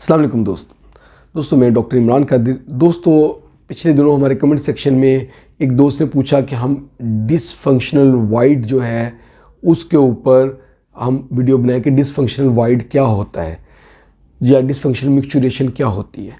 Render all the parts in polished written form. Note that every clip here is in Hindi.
अस्सलाम वालेकुम दोस्तों मैं डॉक्टर इमरान कादिर। दोस्तों पिछले दिनों हमारे कमेंट सेक्शन में एक दोस्त ने पूछा कि हम डिसफंक्शनल वाइड जो है उसके ऊपर हम वीडियो बनाए कि डिसफंक्शनल वाइड क्या होता है या डिसफंक्शनल मिक्चुरेशन क्या होती है।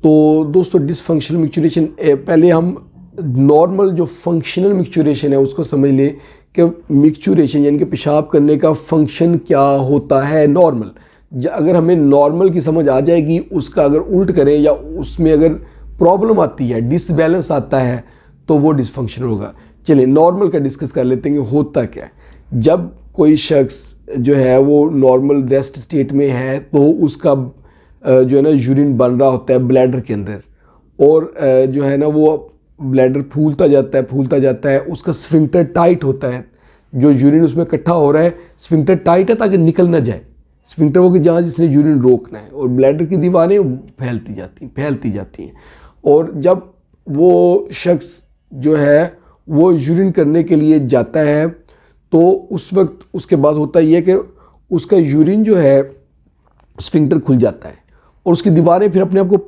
तो दोस्तों डिसफंक्शनल मिक्चुरेशन, पहले हम नॉर्मल जो फंक्शनल मिक्चुरेशन है उसको समझ लें कि मिक्चुरेशन यानी कि पेशाब करने का फंक्शन क्या होता है नॉर्मल। अगर हमें नॉर्मल की समझ आ जाएगी, उसका अगर उल्ट करें या उसमें अगर प्रॉब्लम आती है, डिसबैलेंस आता है, तो वो डिसफंक्शनल होगा। चलिए नॉर्मल का डिस्कस कर लेते हैं कि होता क्या है। जब कोई शख्स जो है वो नॉर्मल रेस्ट स्टेट में है तो उसका जो है ना यूरिन बन रहा होता है ब्लैडर के अंदर, और जो है ना वो ब्लैडर फूलता जाता है, उसका स्फिंक्टर टाइट होता है। जो यूरिन उसमें इकट्ठा हो रहा है, स्फिंक्टर टाइट है ताकि निकल ना जाए। स्फिंक्टर वो कि जहाँ जिसने यूरिन रोकना है, और ब्लैडर की दीवारें फैलती जाती हैं। और जब वो शख्स जो है वो यूरिन करने के लिए जाता है तो उस वक्त उसके बाद होता ये कि उसका यूरिन जो है स्फिंक्टर खुल जाता है और उसकी दीवारें फिर अपने आप को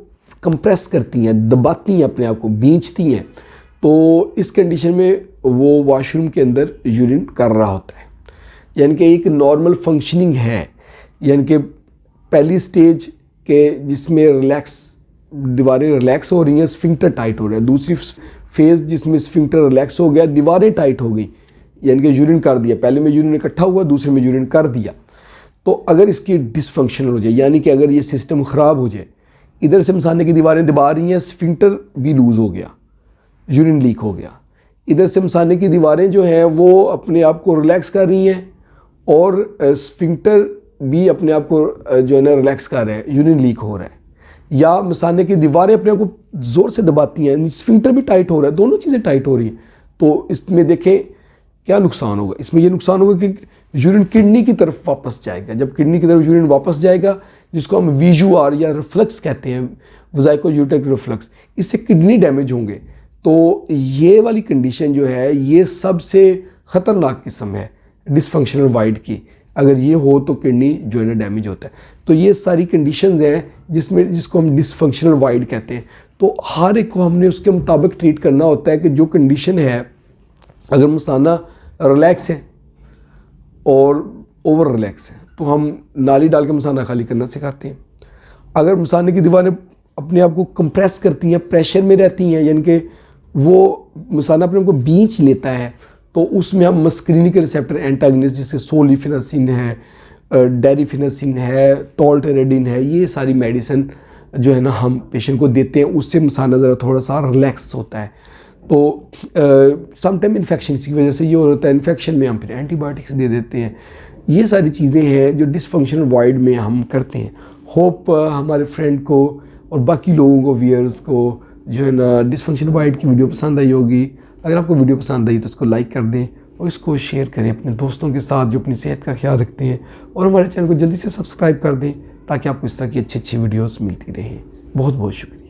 कंप्रेस करती हैं, दबाती हैं, अपने आप को खींचती हैं। तो इस कंडीशन में वो वॉशरूम के अंदर यूरिन कर रहा होता है। यानी कि एक नॉर्मल फंक्शनिंग है, यानी कि पहली स्टेज के जिसमें दीवारें रिलैक्स हो रही हैं, स्फिंक्टर टाइट हो रहा है। दूसरी फेज़ जिसमें स्फिंक्टर रिलैक्स हो गया, दीवारें टाइट हो गई, यानी कि यूरिन कर दिया। पहले में यूरिन इकट्ठा हुआ, दूसरे में यूरिन कर दिया। तो अगर इसकी डिसफंक्शनल हो जाए, यानी कि अगर ये सिस्टम ख़राब हो जाए, इधर से मसाने की दीवारें दबा रही हैं, स्फिंक्टर भी लूज़ हो गया, यूरिन लीक हो गया। इधर से मसाने की दीवारें जो हैं वो अपने आप को रिलैक्स कर रही हैं और स्फिंक्टर भी अपने आप को जो है ना रिलैक्स कर रहा है, यूरिन लीक हो रहा है। या मसाने की दीवारें अपने आप को ज़ोर से दबाती हैं, स्फिंक्टर भी टाइट हो रहा है, दोनों चीज़ें टाइट हो रही हैं। तो इसमें देखें क्या नुकसान होगा। इसमें यह नुकसान होगा कि यूरिन किडनी की तरफ वापस जाएगा। जब किडनी की तरफ यूरिन वापस जाएगा, जिसको हम VUR या रिफ्लक्स कहते हैं, वेजाइको-यूरेटिक रिफ्लक्स, इससे किडनी डैमेज होंगे। तो ये वाली कंडीशन जो है ये सबसे ख़तरनाक किस्म है डिसफंक्शनल वाइड की। अगर ये हो तो किडनी जो है ना डैमेज होता है। तो ये सारी कंडीशंस हैं जिसको हम डिसफंक्शनल वाइड कहते हैं। तो हर एक को हमने उसके मुताबिक ट्रीट करना होता है कि जो कंडीशन है, अगर मसाना रिलैक्स है और ओवर रिलैक्स है तो हम नाली डाल के मसाना खाली करना सिखाते हैं। अगर मसाने की दीवारें अपने आप को कंप्रेस करती हैं, प्रेशर में रहती हैं, यानी कि वो मसाना अपने आप को बींच लेता है, तो उसमें हम मस्करीनिक रिसेप्टर एंटागनिस्ट, जिससे सोलिफिनासिन है, डेरिफिनासिन है, टॉल्टेरेडिन है, ये सारी मेडिसिन जो है ना हम पेशेंट को देते हैं। उससे मसाना ज़रा थोड़ा सा रिलैक्स होता है। तो समटाइम इन्फेक्शन की वजह से ये होता है, इन्फेक्शन में हम फिर एंटीबायोटिक्स दे देते हैं। ये सारी चीज़ें हैं जो डिसफंक्शनल वाइड में हम करते हैं। होप हमारे फ्रेंड को और बाकी लोगों को, व्यूअर्स को जो है ना डिसफंक्शनल वाइड की वीडियो पसंद आई होगी। अगर आपको वीडियो पसंद आई तो इसको लाइक कर दें और इसको शेयर करें अपने दोस्तों के साथ जो अपनी सेहत का ख्याल रखते हैं, और हमारे चैनल को जल्दी से सब्सक्राइब कर दें ताकि आपको इस तरह की अच्छी वीडियोस मिलती रहें। बहुत बहुत शुक्रिया।